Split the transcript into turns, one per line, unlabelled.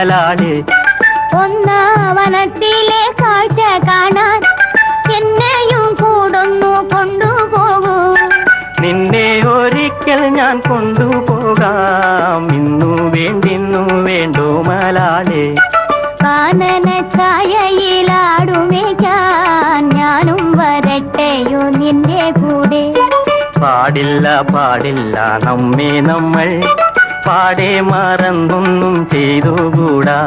മലാളി.
ഒന്നാവനത്തിലെ കാഴ്ച കാണാൻ എന്നെയും കൂടൊന്നു കൊണ്ടുപോകൂ.
നിന്നെ ഒരിക്കൽ ഞാൻ കൊണ്ടുപോകാം. ഇന്നു വേണ്ടോ മലാളി.
കാനന ഛായയിലാടുമേക്കാൻ ഞാനും വരട്ടെയോ നിന്റെ കൂടെ.
പാടില്ല പാടില്ല നമ്മെ നമ്മൾ പാടെ മറന്നൊന്നും ചെയ്തുകൂടാ.